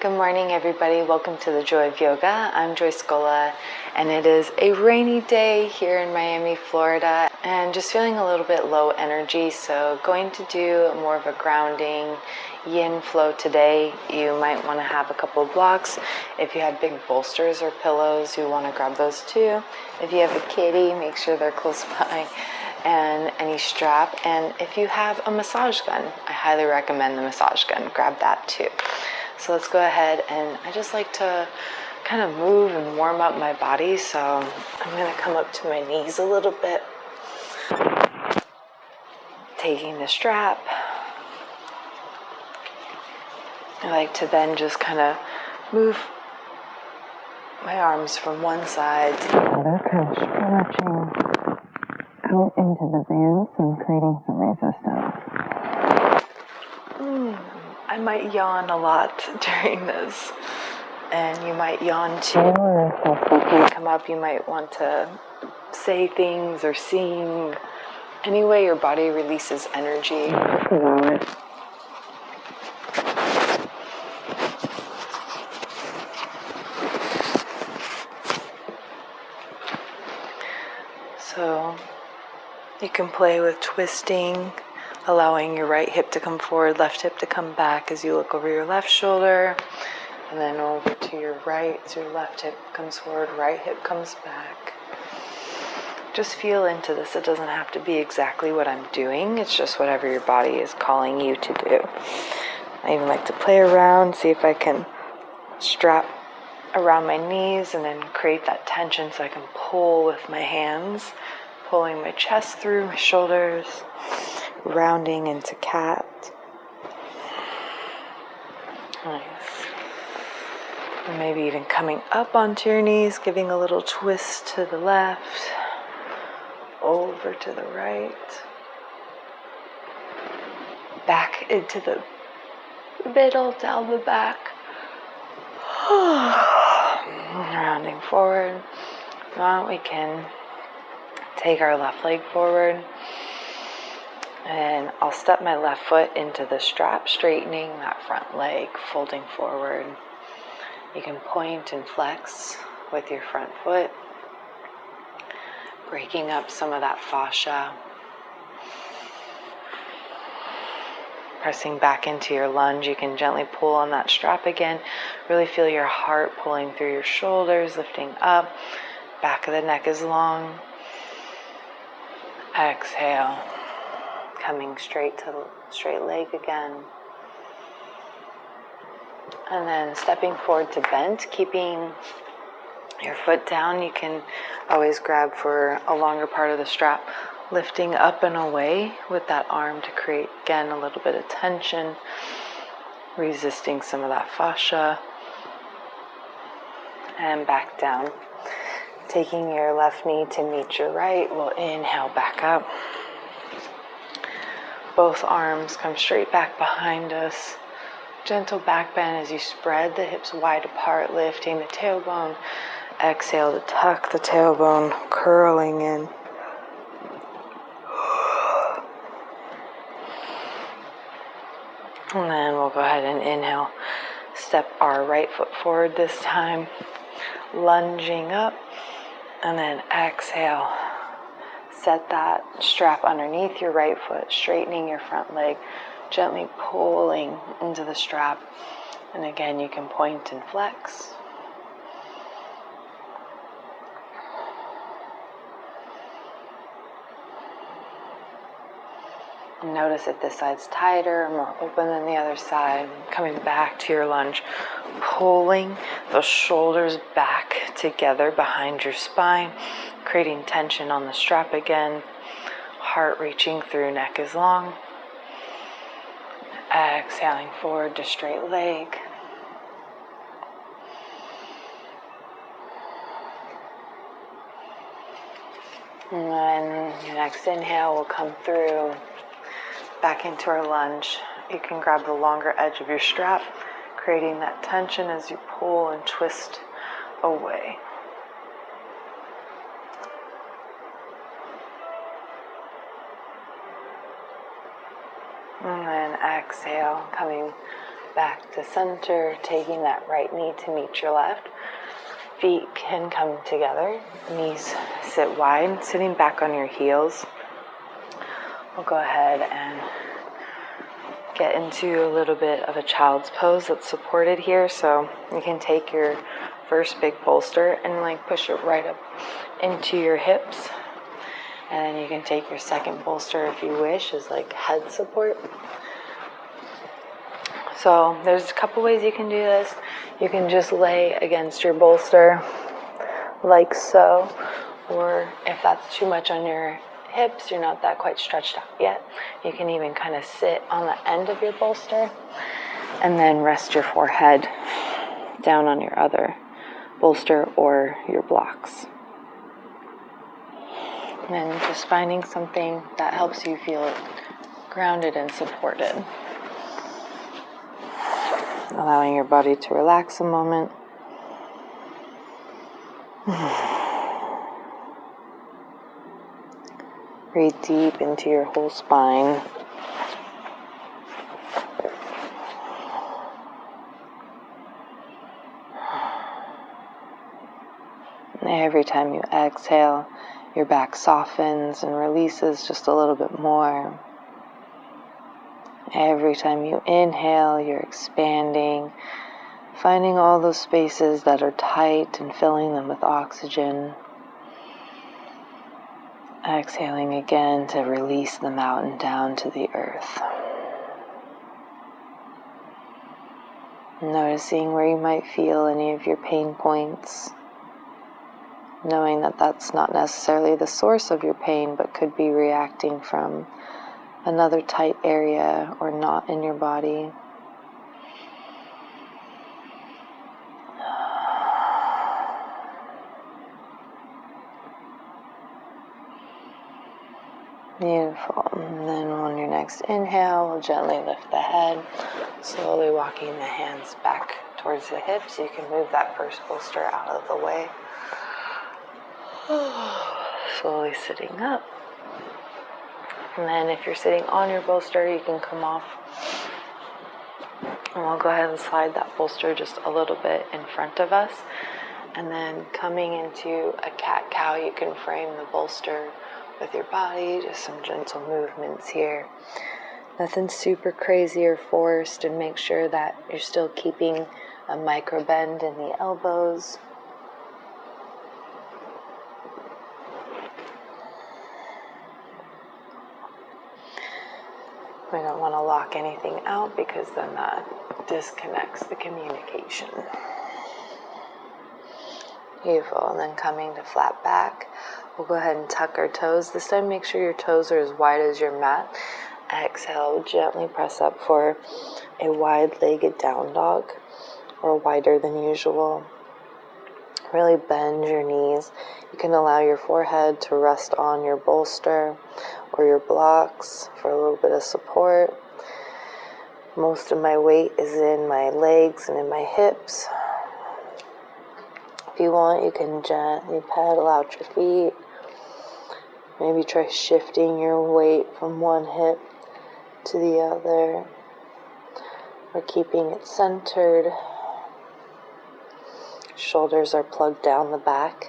Good morning, everybody. Welcome to the Joy of Yoga. I'm Joy Scola, and it is a rainy day here in Miami, Florida, and just feeling a little bit low energy, so going to do more of a grounding yin flow today. You might want to have a couple of blocks. If you have big bolsters or pillows, you want to grab those too. If you have a kitty, make sure they're close by, and any strap. And if you have a massage gun, I highly recommend the massage gun. Grab that too. So let's go ahead, and I just like to kind of move and warm up my body, so I'm going to come up to my knees a little bit, taking the strap. I like to then just kind of move my arms from one side to the other, kind of stretching out into the bands and creating some resistance. I might yawn a lot during this, and you might yawn too, or if something come up, you might want to say things or sing. Any way your body releases energy, allow it. So you can play with twisting, allowing your right hip to come forward, left hip to come back as you look over your left shoulder, and then over to your right, so your left hip comes forward, right hip comes back. Just feel into this. It doesn't have to be exactly what I'm doing. It's just whatever your body is calling you to do. I even like to play around, see if I can strap around my knees and then create that tension so I can pull with my hands, pulling my chest through my shoulders, rounding into cat. Nice. And maybe even coming up onto your knees, giving a little twist to the left, over to the right, back into the middle, down the back, rounding forward. Now we can take our left leg forward, and I'll step my left foot into the strap, straightening that front leg, folding forward. You can point and flex with your front foot, breaking up some of that fascia. Pressing back into your lunge, you can gently pull on that strap again. Really feel your heart pulling through your shoulders, lifting up. Back of the neck is long. Exhale. Coming straight to the straight leg again. And then stepping forward to bend, keeping your foot down. You can always grab for a longer part of the strap, lifting up and away with that arm to create, again, a little bit of tension, resisting some of that fascia. And back down. Taking your left knee to meet your right, we'll inhale back up. Both arms come straight back behind us. Gentle back bend as you spread the hips wide apart, lifting the tailbone. Exhale to tuck the tailbone, curling in. And then we'll go ahead and inhale. Step our right foot forward this time, lunging up. And then exhale. Set that strap underneath your right foot, straightening your front leg, gently pulling into the strap. And again, you can point and flex. Notice if this side's tighter or more open than the other side. Coming back to your lunge, pulling those shoulders back together behind your spine, creating tension on the strap again. Heart reaching through, neck is long. Exhaling forward to straight leg. And then your next inhale will come through back into our lunge. You can grab the longer edge of your strap, creating that tension as you pull and twist away. And then exhale, coming back to center, taking that right knee to meet your left. Feet can come together, knees sit wide, sitting back on your heels. We'll go ahead and get into a little bit of a child's pose that's supported here. So you can take your first big bolster and like push it right up into your hips. And then you can take your second bolster if you wish as like head support. So there's a couple ways you can do this. You can just lay against your bolster like so, or if that's too much on your hips, you're not that quite stretched out yet, you can even kind of sit on the end of your bolster and then rest your forehead down on your other bolster or your blocks. And then just finding something that helps you feel grounded and supported. Allowing your body to relax a moment. Breathe deep into your whole spine. And every time you exhale, your back softens and releases just a little bit more. Every time you inhale, you're expanding, finding all those spaces that are tight and filling them with oxygen. Exhaling again to release them out and down to the earth. Noticing where you might feel any of your pain points. Knowing that that's not necessarily the source of your pain, but could be reacting from another tight area or knot in your body. Beautiful. And then on your next inhale, we'll gently lift the head, slowly walking the hands back towards the hips. You can move that first bolster out of the way. Slowly sitting up. And then if you're sitting on your bolster, you can come off. And we'll go ahead and slide that bolster just a little bit in front of us. And then coming into a cat-cow, you can frame the bolster with your body, just some gentle movements here. Nothing super crazy or forced, and make sure that you're still keeping a micro bend in the elbows. We don't want to lock anything out because then that disconnects the communication. Beautiful. And then coming to flat back, we'll go ahead and tuck our toes. This time make sure your toes are as wide as your mat. Exhale, gently press up for a wide-legged down dog, or wider than usual. Really bend your knees. You can allow your forehead to rest on your bolster or your blocks for a little bit of support. Most of my weight is in my legs and in my hips. If you want, you can gently pedal out your feet. Maybe try shifting your weight from one hip to the other, or keeping it centered. Shoulders are plugged down the back.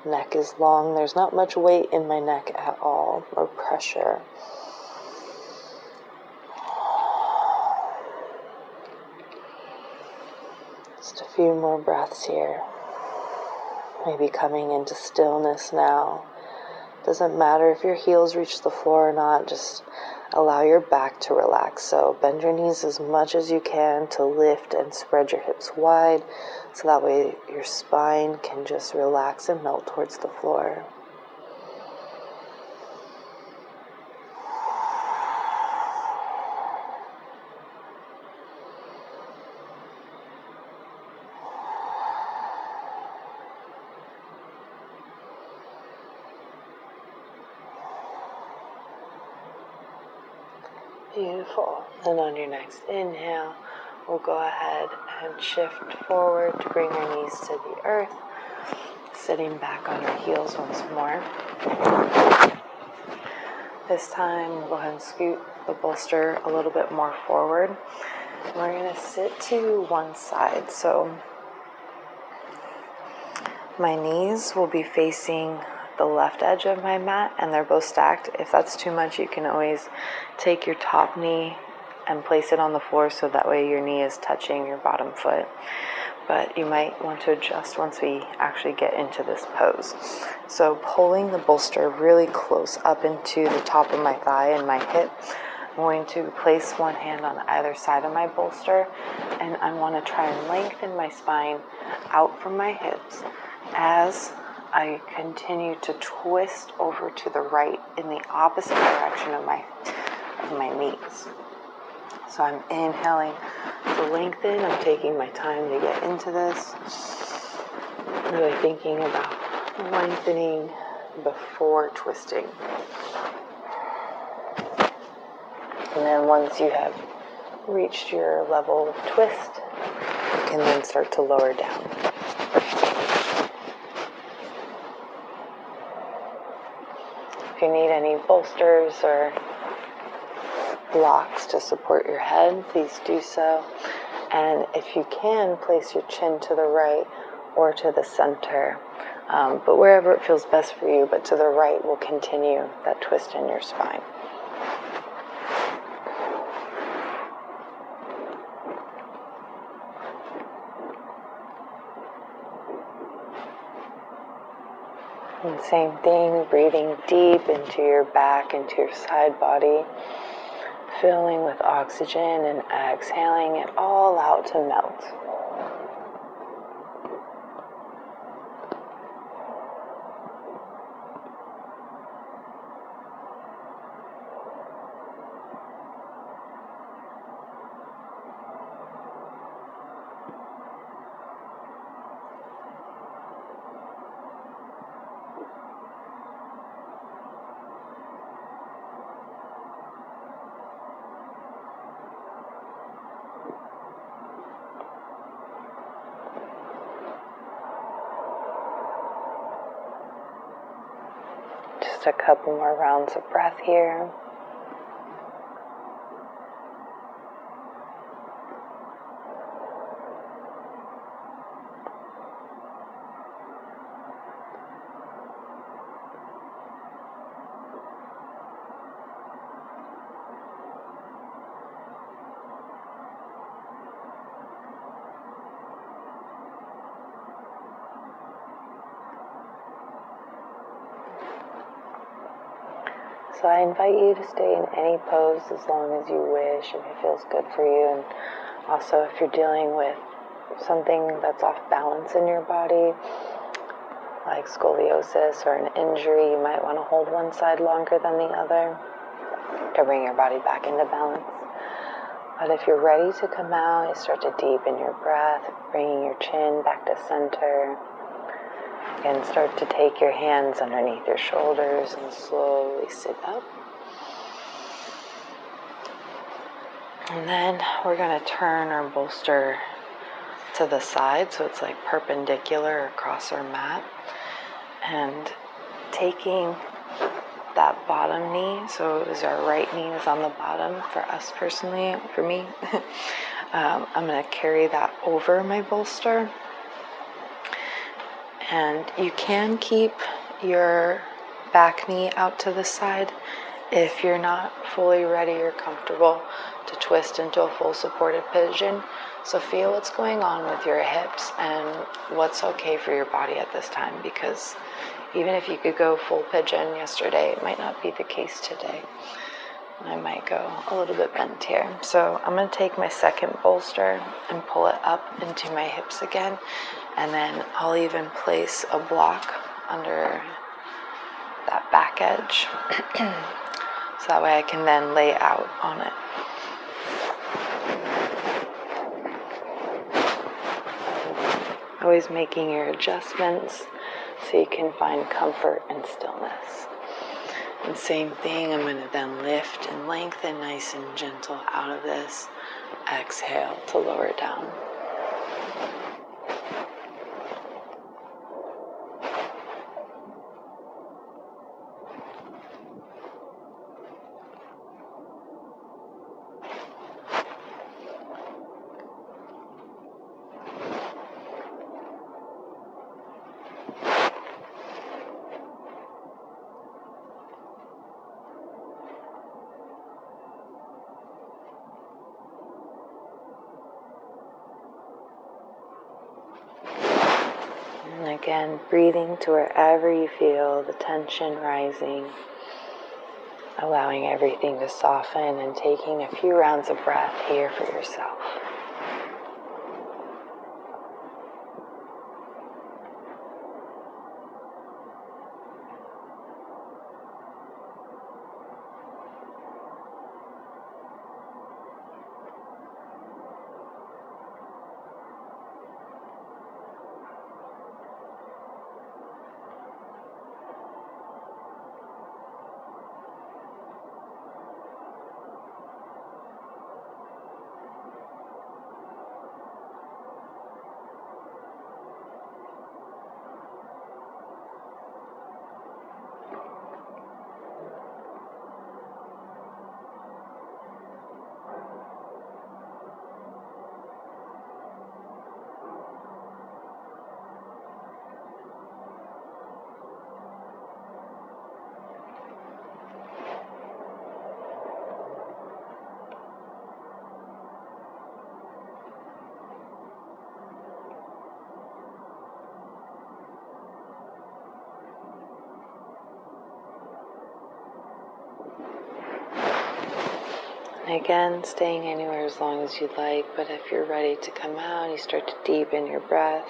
Neck is long. There's not much weight in my neck at all, or pressure. Just a few more breaths here. Maybe coming into stillness now. Doesn't matter if your heels reach the floor or not, just allow your back to relax. So bend your knees as much as you can to lift and spread your hips wide, so that way your spine can just relax and melt towards the floor. Beautiful. And on your next inhale, we'll go ahead and shift forward to bring your knees to the earth, sitting back on your heels once more. This time, we'll go ahead and scoot the bolster a little bit more forward. We're going to sit to one side. So my knees will be facing the left edge of my mat, and they're both stacked. If that's too much, you can always take your top knee and place it on the floor so that way your knee is touching your bottom foot. But you might want to adjust once we actually get into this pose. So pulling the bolster really close up into the top of my thigh and my hip. I'm going to place one hand on either side of my bolster, and I want to try and lengthen my spine out from my hips as I continue to twist over to the right in the opposite direction of my knees. So I'm inhaling to lengthen. I'm taking my time to get into this. Really thinking about lengthening before twisting. And then once you have reached your level of twist, you can then start to lower down. If you need any bolsters or blocks to support your head, please do so. And if you can, place your chin to the right or to the center, but wherever it feels best for you, but to the right will continue that twist in your spine. And same thing, breathing deep into your back, into your side body, filling with oxygen and exhaling it all out to melt. Just a couple more rounds of breath here. So I invite you to stay in any pose as long as you wish, if it feels good for you. And also if you're dealing with something that's off balance in your body, like scoliosis or an injury, you might want to hold one side longer than the other to bring your body back into balance. But if you're ready to come out, you start to deepen your breath, bringing your chin back to center. And start to take your hands underneath your shoulders and slowly sit up. And then we're going to turn our bolster to the side so it's like perpendicular across our mat. And taking that bottom knee, so it was our right knee is on the bottom for us personally, for me. I'm going to carry that over my bolster. And you can keep your back knee out to the side if you're not fully ready or comfortable to twist into a full supported pigeon. So feel what's going on with your hips and what's okay for your body at this time, because even if you could go full pigeon yesterday, it might not be the case today. I might go a little bit bent here. So I'm going to take my second bolster and pull it up into my hips again. And then I'll even place a block under that back edge. So that way I can then lay out on it. Always making your adjustments so you can find comfort and stillness. And same thing, I'm going to then lift and lengthen nice and gentle out of this. Exhale to lower down. And again, breathing to wherever you feel the tension rising, allowing everything to soften and taking a few rounds of breath here for yourself. Again, staying anywhere as long as you'd like, but if you're ready to come out, you start to deepen your breath,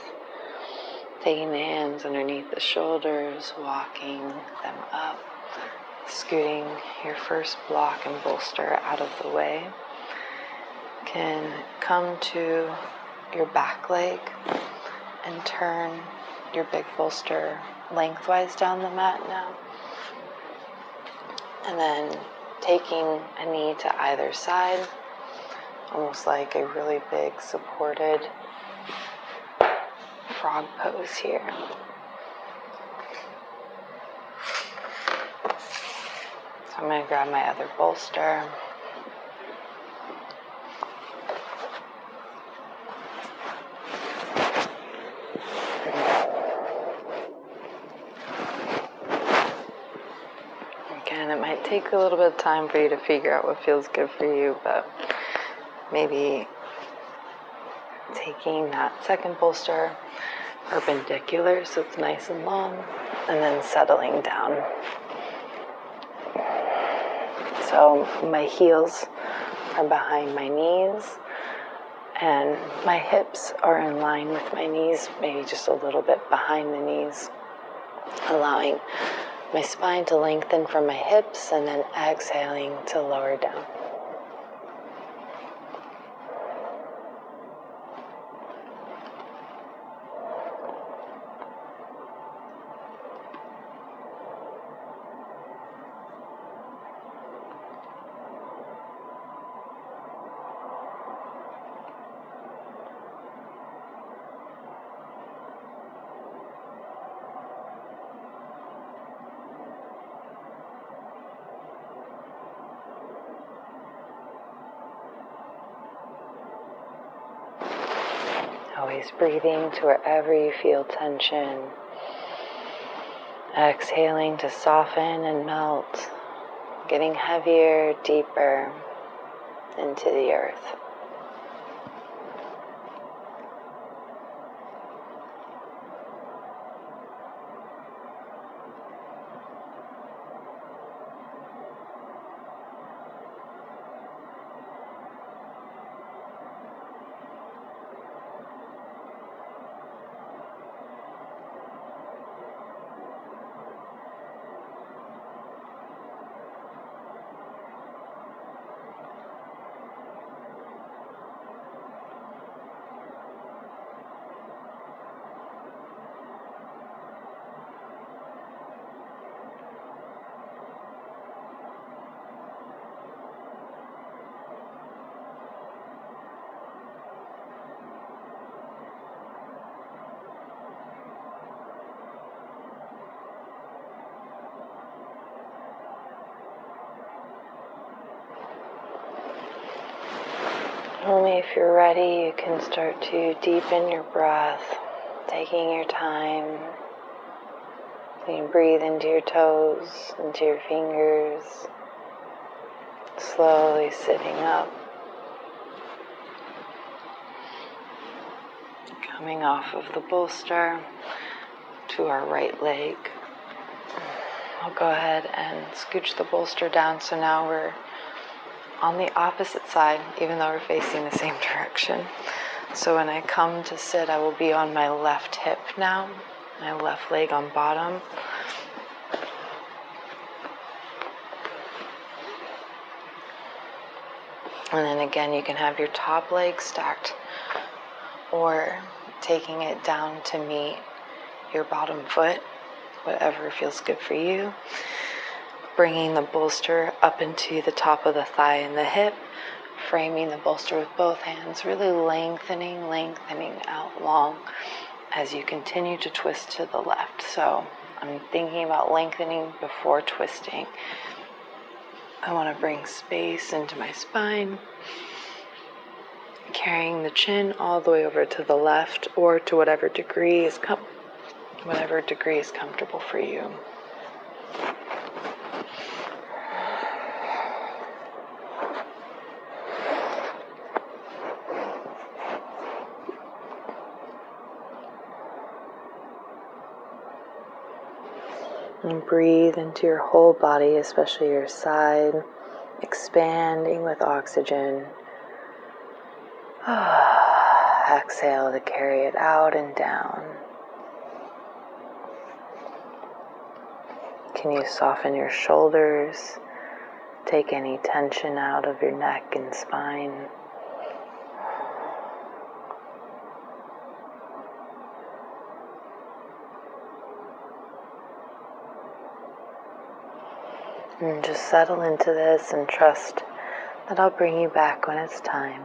taking the hands underneath the shoulders, walking them up, scooting your first block and bolster out of the way. Can come to your back leg and turn your big bolster lengthwise down the mat now. And then taking a knee to either side, almost like a really big supported frog pose here. So I'm going to grab my other bolster. Again, it might take a little bit of time for you to figure out what feels good for you, but maybe taking that second bolster perpendicular so it's nice and long, and then settling down. So my heels are behind my knees, and my hips are in line with my knees, maybe just a little bit behind the knees, allowing my spine to lengthen from my hips, and then exhaling to lower down. Always breathing to wherever you feel tension. Exhaling to soften and melt, getting heavier, deeper into the earth. Only if you're ready, you can start to deepen your breath, taking your time. You can breathe into your toes, into your fingers, slowly sitting up, coming off of the bolster, to our right leg. I'll go ahead and scooch the bolster down, so now we're on the opposite side, even though we're facing the same direction. So when I come to sit, I will be on my left hip now, my left leg on bottom. And then again, you can have your top leg stacked or taking it down to meet your bottom foot, whatever feels good for you. Bringing the bolster up into the top of the thigh and the hip, framing the bolster with both hands, really lengthening out long as you continue to twist to the left. So I'm thinking about lengthening before twisting. I want to bring space into my spine, carrying the chin all the way over to the left or to whatever degree is comfortable for you. And breathe into your whole body, especially your side, expanding with oxygen. Exhale to carry it out and down. Can you soften your shoulders? Take any tension out of your neck and spine. And just settle into this and trust that I'll bring you back when it's time.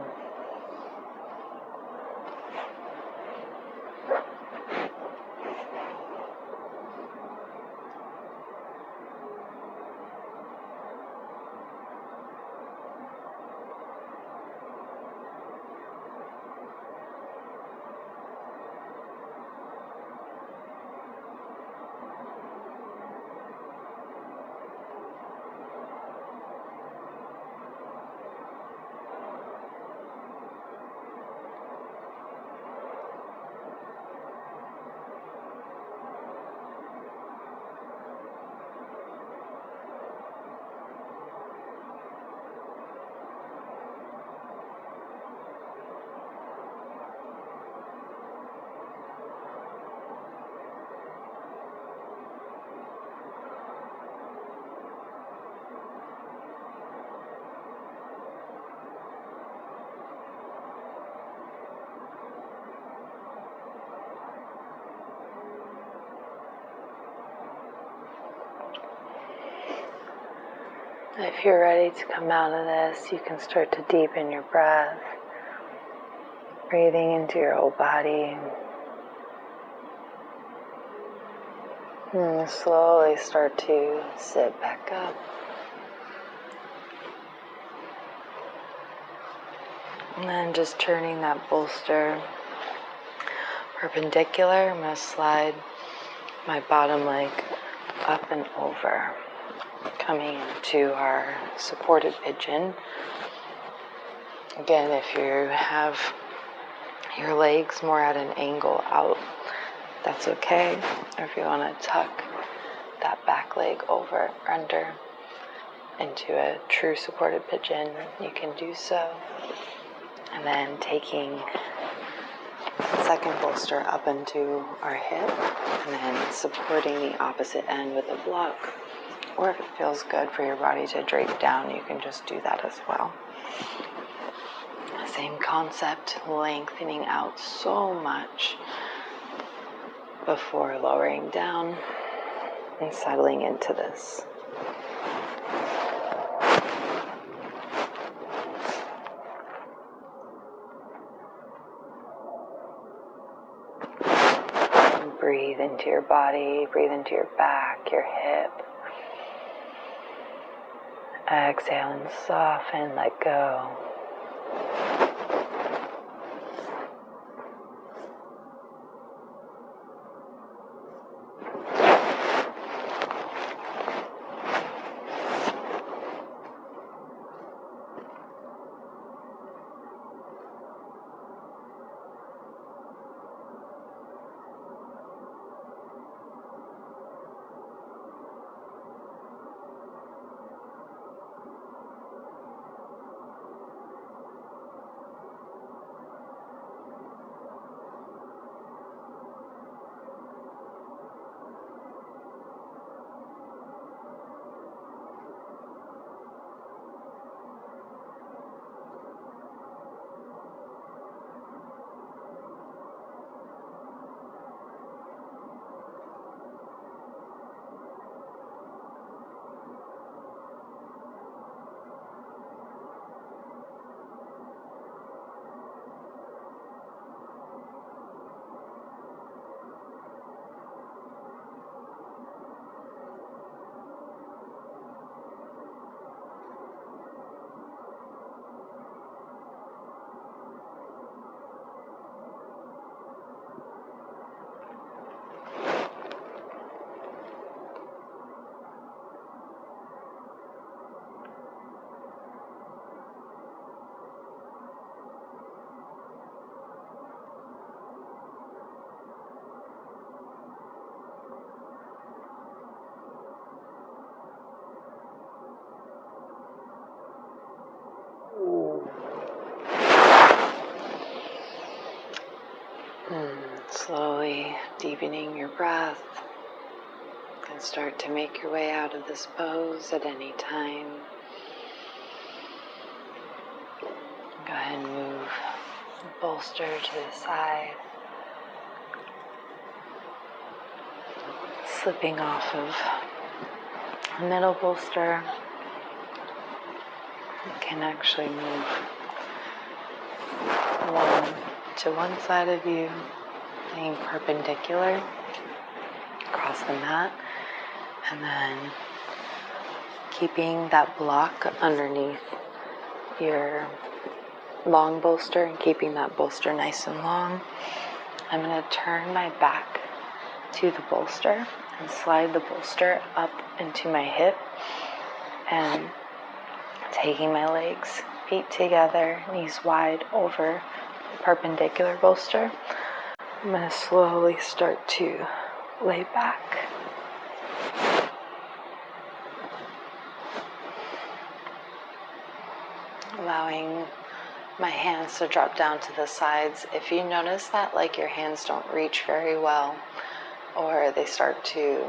If you're ready to come out of this, you can start to deepen your breath, breathing into your whole body. And slowly start to sit back up. And then just turning that bolster perpendicular, I'm going to slide my bottom leg up and over, coming into our supported pigeon. Again, if you have your legs more at an angle out, that's okay. Or if you want to tuck that back leg over, under, into a true supported pigeon, you can do so. And then taking the second bolster up into our hip, and then supporting the opposite end with a block. Or if it feels good for your body to drape down, you can just do that as well. Same concept, lengthening out so much before lowering down and settling into this. And breathe into your body, breathe into your back, your hip. Exhale and soften, let go. Slowly deepening your breath. You can start to make your way out of this pose at any time. Go ahead and move the bolster to the side. Slipping off of the middle bolster. You can actually move to one side of you, being perpendicular across the mat, and then keeping that block underneath your long bolster and keeping that bolster nice and long. I'm going to turn my back to the bolster and slide the bolster up into my hip and taking my legs, feet together, knees wide over the perpendicular bolster. I'm going to slowly start to lay back. Allowing my hands to drop down to the sides. If you notice that like your hands don't reach very well or they start to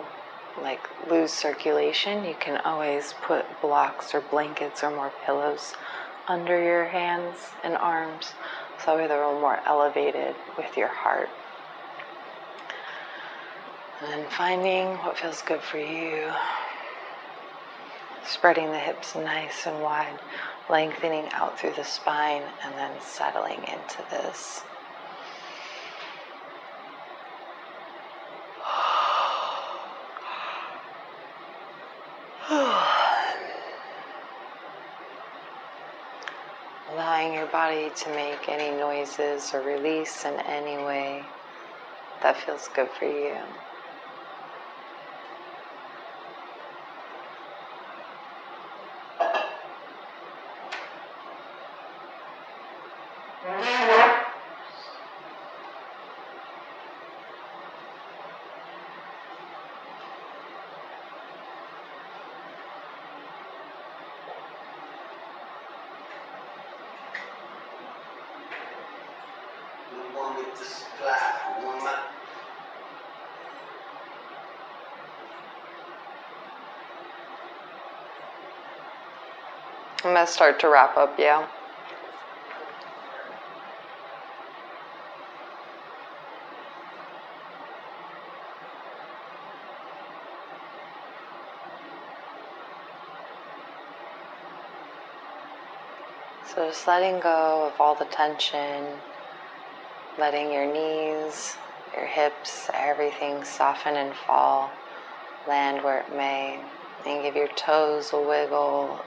like lose circulation, you can always put blocks or blankets or more pillows under your hands and arms so they're a little more elevated with your heart. And then finding what feels good for you. Spreading the hips nice and wide, lengthening out through the spine, and then settling into this. Allowing your body to make any noises or release in any way that feels good for you. I'm going to start to wrap up, yeah. So just letting go of all the tension, letting your knees, your hips, everything soften and fall, land where it may, and give your toes a wiggle.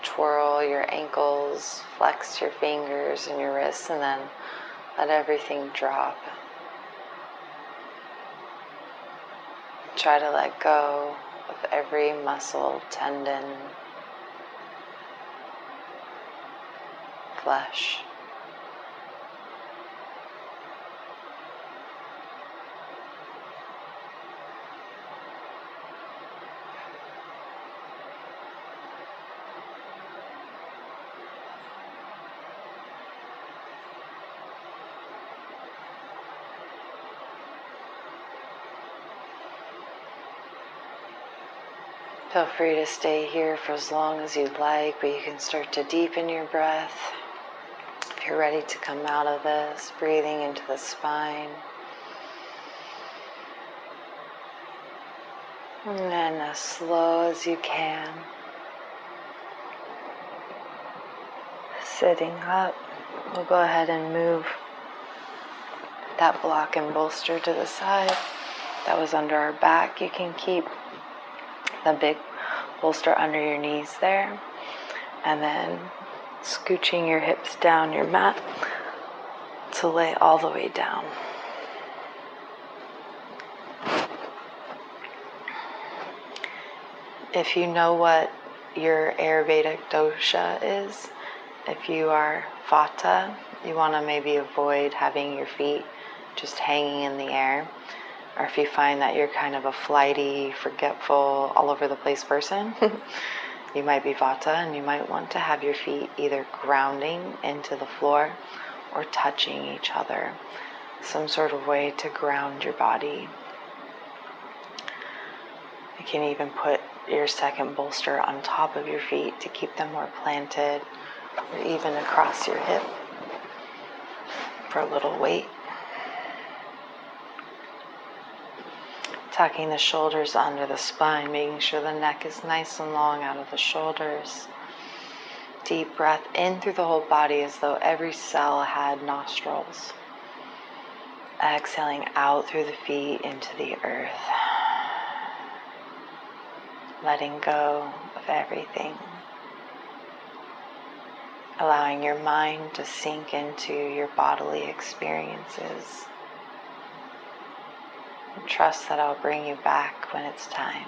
Twirl your ankles, flex your fingers and your wrists, and then let everything drop. Try to let go of every muscle, tendon, flesh. Feel free to stay here for as long as you'd like, but you can start to deepen your breath. If you're ready to come out of this, breathing into the spine. And then as slow as you can, sitting up, we'll go ahead and move that block and bolster to the side. That was under our back. You can keep the big bolster under your knees there, and then scooching your hips down your mat to lay all the way down. If you know what your Ayurvedic dosha is, if you are Vata, you want to maybe avoid having your feet just hanging in the air. Or if you find that you're kind of a flighty, forgetful, all over the place person, you might be Vata, and you might want to have your feet either grounding into the floor or touching each other, some sort of way to ground your body. You can even put your second bolster on top of your feet to keep them more planted, or even across your hip for a little weight. Tucking the shoulders under the spine, making sure the neck is nice and long out of the shoulders. Deep breath in through the whole body as though every cell had nostrils. Exhaling out through the feet into the earth. Letting go of everything. Allowing your mind to sink into your bodily experiences. And trust that I'll bring you back when it's time.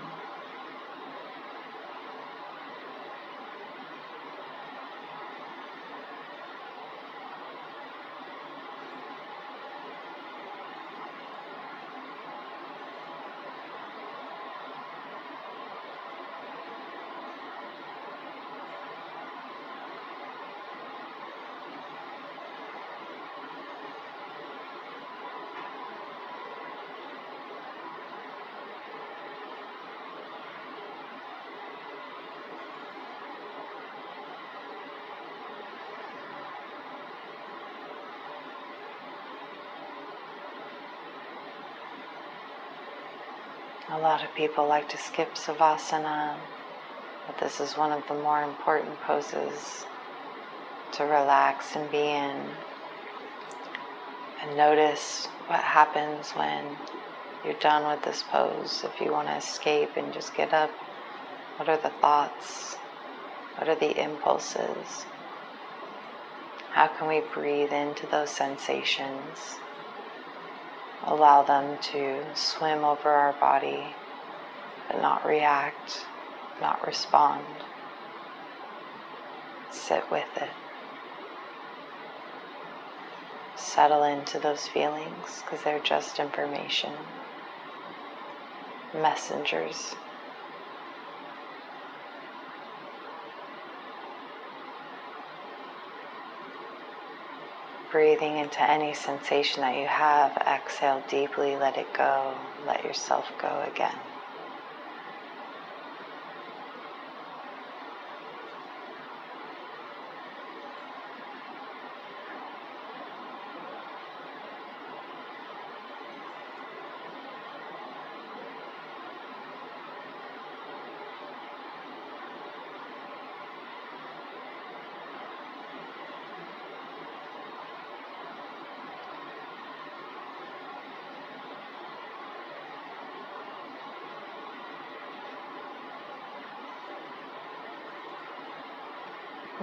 A lot of people like to skip Savasana, but this is one of the more important poses to relax and be in. And notice what happens when you're done with this pose. If you want to escape and just get up, what are the thoughts? What are the impulses? How can we breathe into those sensations? Allow them to swim over our body, but not react, not respond. Sit with it. Settle into those feelings because they're just information, messengers. Breathing into any sensation that you have, exhale deeply, let it go, let yourself go again.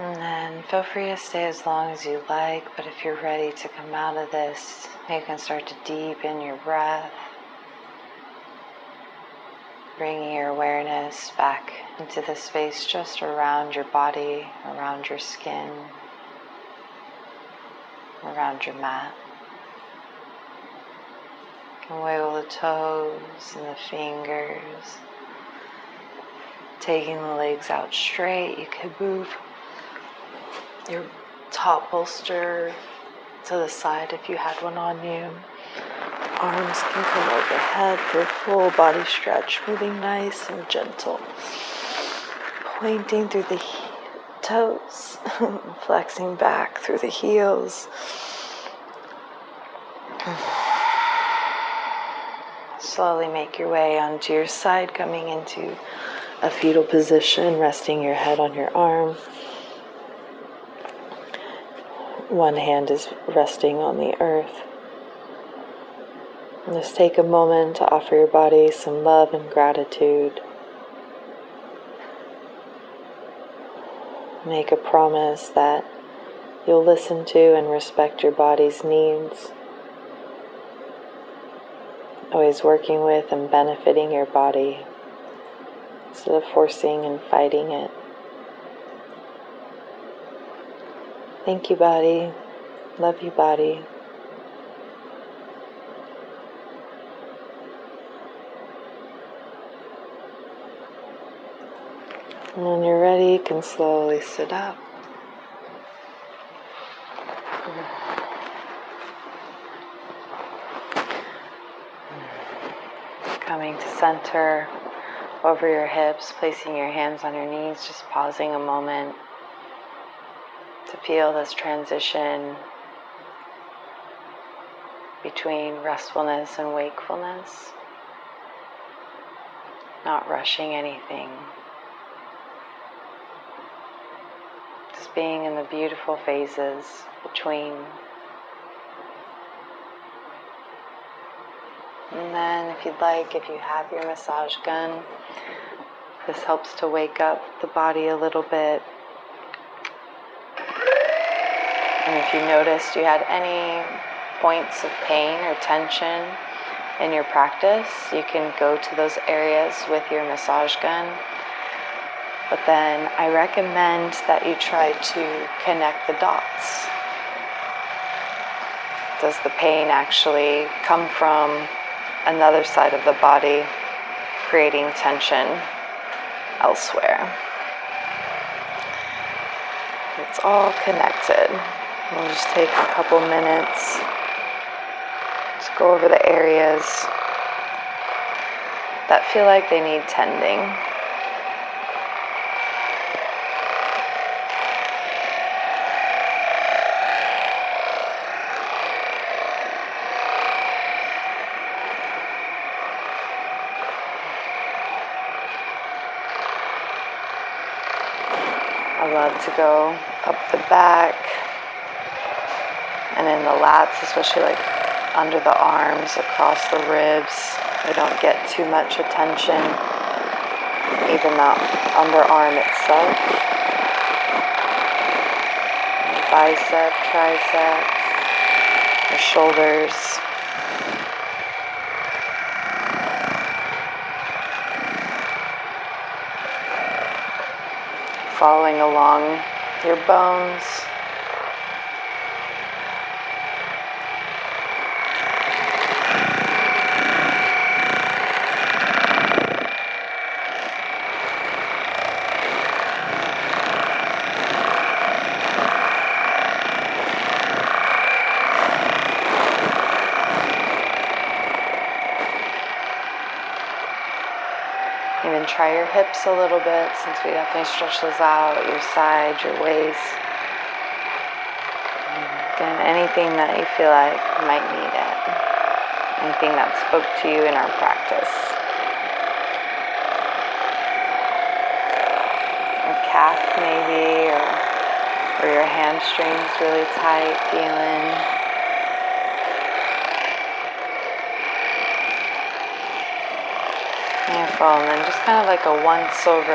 And then feel free to stay as long as you like, but if you're ready to come out of this, you can start to deepen your breath, bringing your awareness back into the space just around your body, around your skin, around your mat. You can wiggle the toes and the fingers, taking the legs out straight. You could move your top bolster to the side if you had one on you. Arms can come overhead for a full body stretch, moving nice and gentle. Pointing through the toes, flexing back through the heels. Slowly make your way onto your side, coming into a fetal position, resting your head on your arm. One hand is resting on the earth. And just take a moment to offer your body some love and gratitude. Make a promise that you'll listen to and respect your body's needs. Always working with and benefiting your body instead of forcing and fighting it. Thank you, body. Love you, body. And when you're ready, you can slowly sit up. Coming to center over your hips, placing your hands on your knees, just pausing a moment to feel this transition between restfulness and wakefulness. Not rushing anything. Just being in the beautiful phases between. And then if you'd like, if you have your massage gun, this helps to wake up the body a little bit. And if you noticed you had any points of pain or tension in your practice, you can go to those areas with your massage gun. But then I recommend that you try to connect the dots. Does the pain actually come from another side of the body, creating tension elsewhere? It's all connected. We'll just take a couple minutes to go over the areas that feel like they need tending. I love to go up the back and in the lats, especially like under the arms, across the ribs. They don't get too much attention, even the underarm itself. Your bicep, triceps, your shoulders. Following along your bones. Even try your hips a little bit, since we definitely stretch those out, your side, your waist. Again, anything that you feel like might need it. Anything that spoke to you in our practice. Your calf maybe, or your hamstrings really tight, feeling. Beautiful, and then just kind of like a once over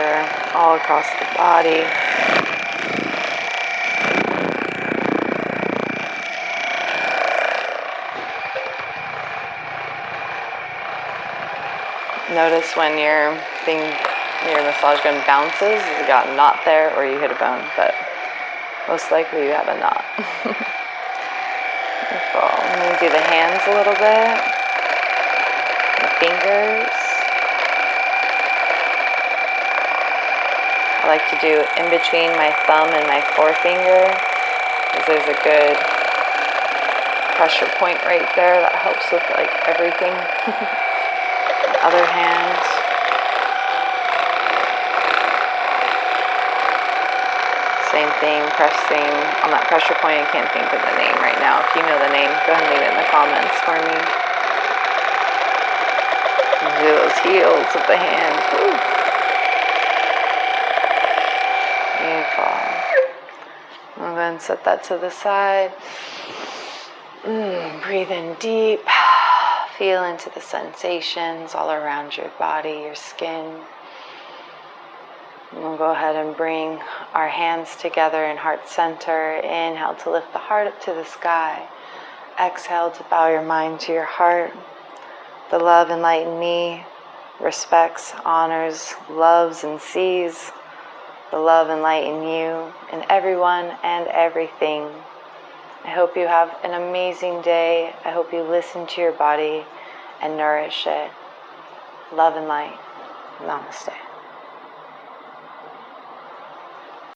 all across the body. Notice when your massage gun bounces, you got a knot there or you hit a bone, but most likely you have a knot. Beautiful. I'm going to do the hands a little bit, the fingers. I like to do in between my thumb and my forefinger, because there's a good pressure point right there that helps with like everything. Other hand. Same thing, pressing on that pressure point. I can't think of the name right now. If you know the name, go ahead and leave it in the comments for me. Do those heels of the hand. Woo. Beautiful. And then set that to the side. Breathe in deep. Feel into the sensations all around your body, your skin. And we'll go ahead and bring our hands together in heart center. Inhale to lift the heart up to the sky. Exhale to bow your mind to your heart. The love and light in me respects, honors, loves, and sees the love and light in you, in everyone and everything. I hope you have an amazing day. I hope you listen to your body and nourish it. Love and light. Namaste.